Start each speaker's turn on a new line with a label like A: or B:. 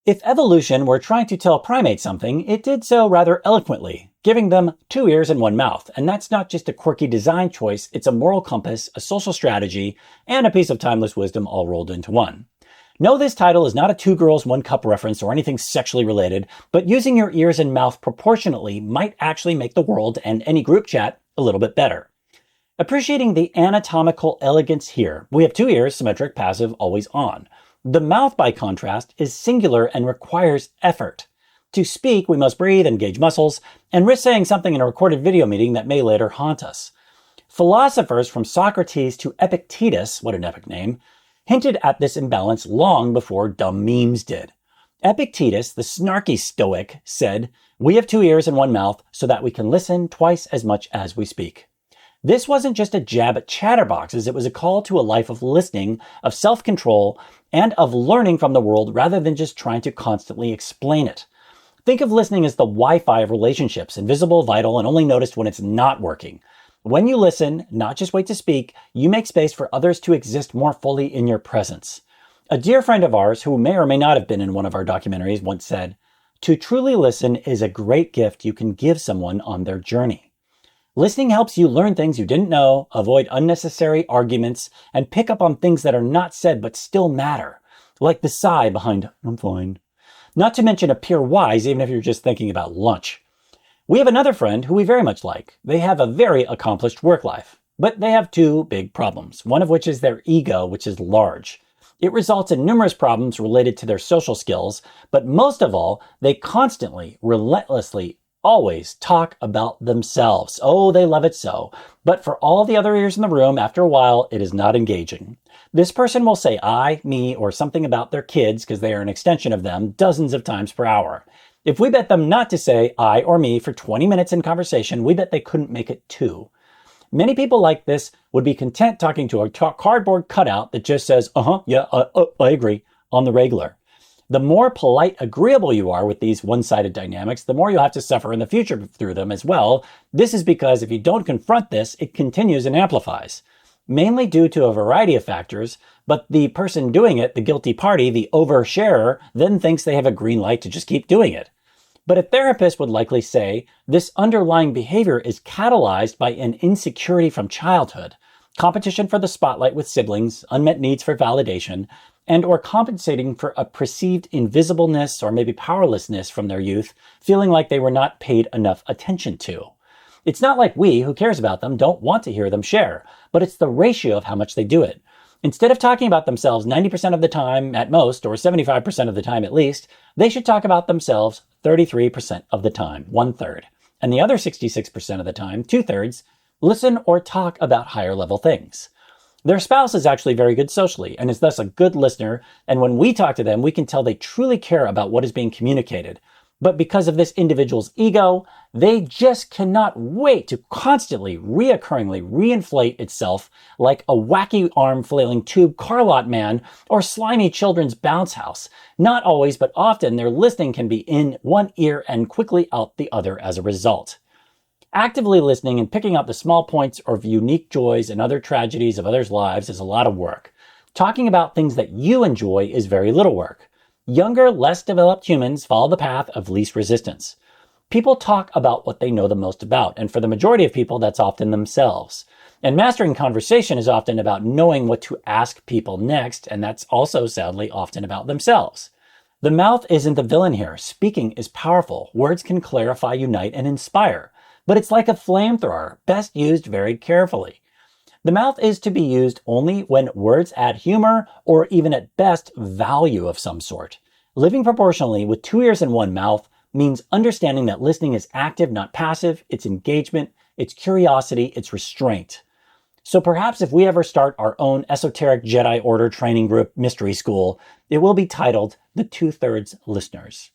A: If evolution were trying to tell primates something, it did so rather eloquently, giving them 2 ears and 1 mouth. And that's not just a quirky design choice, it's a moral compass, a social strategy, and a piece of timeless wisdom all rolled into one. No, this title is not a 2 girls, 1 cup reference or anything sexually related, but using your ears and mouth proportionately might actually make the world and any group chat a little bit better. Appreciating the anatomical elegance here, we have 2 ears, symmetric, passive, always on. The mouth, by contrast, is singular and requires effort. To speak, we must breathe, engage muscles, and risk saying something in a recorded video meeting that may later haunt us. Philosophers from Socrates to Epictetus, what an epic name, hinted at this imbalance long before dumb memes did. Epictetus, the snarky Stoic, said, "We have 2 ears and 1 mouth so that we can listen twice as much as we speak." This wasn't just a jab at chatterboxes, it was a call to a life of listening, of self-control, and of learning from the world rather than just trying to constantly explain it. Think of listening as the Wi-Fi of relationships, invisible, vital, and only noticed when it's not working. When you listen, not just wait to speak, you make space for others to exist more fully in your presence. A dear friend of ours, who may or may not have been in one of our documentaries, once said, "To truly listen is a great gift you can give someone on their journey." Listening helps you learn things you didn't know, avoid unnecessary arguments, and pick up on things that are not said but still matter, like the sigh behind "I'm fine." Not to mention appear wise even if you're just thinking about lunch. We have another friend who we very much like. They have a very accomplished work life, but they have 2 big problems, one of which is their ego, which is large. It results in numerous problems related to their social skills, but most of all, they constantly, relentlessly, always talk about themselves. Oh, they love it so. But for all the other ears in the room, after a while, it is not engaging. This person will say I, me, or something about their kids because they are an extension of them dozens of times per hour. If we bet them not to say I or me for 20 minutes in conversation, we bet they couldn't make it 2. Many people like this would be content talking to a cardboard cutout that just says, yeah, I agree, on the regular. The more polite, agreeable you are with these one-sided dynamics, the more you'll have to suffer in the future through them as well. This is because if you don't confront this, it continues and amplifies. Mainly due to a variety of factors, but the person doing it, the guilty party, the oversharer, then thinks they have a green light to just keep doing it. But a therapist would likely say this underlying behavior is catalyzed by an insecurity from childhood, competition for the spotlight with siblings, unmet needs for validation, and or compensating for a perceived invisibleness or maybe powerlessness from their youth, feeling like they were not paid enough attention to. It's not like we, who cares about them, don't want to hear them share, but it's the ratio of how much they do it. Instead of talking about themselves 90% of the time at most, or 75% of the time at least, they should talk about themselves 33% of the time, 1/3. And the other 66% of the time, 2/3, listen or talk about higher level things. Their spouse is actually very good socially and is thus a good listener, and when we talk to them, we can tell they truly care about what is being communicated. But because of this individual's ego, they just cannot wait to constantly, reoccurringly reinflate itself like a wacky arm flailing tube car lot man or slimy children's bounce house. Not always, but often their listening can be in one ear and quickly out the other as a result. Actively listening and picking out the small points or unique joys and other tragedies of others' lives is a lot of work. Talking about things that you enjoy is very little work. Younger, less developed humans follow the path of least resistance. People talk about what they know the most about, and for the majority of people, that's often themselves. And mastering conversation is often about knowing what to ask people next, and that's also, sadly, often about themselves. The mouth isn't the villain here. Speaking is powerful. Words can clarify, unite, and inspire. But it's like a flamethrower, best used very carefully. The mouth is to be used only when words add humor or even at best value of some sort. Living proportionally with 2 ears and 1 mouth means understanding that listening is active, not passive. It's engagement, it's curiosity, it's restraint. So perhaps if we ever start our own esoteric Jedi Order training group mystery school, it will be titled The 2/3 Listeners.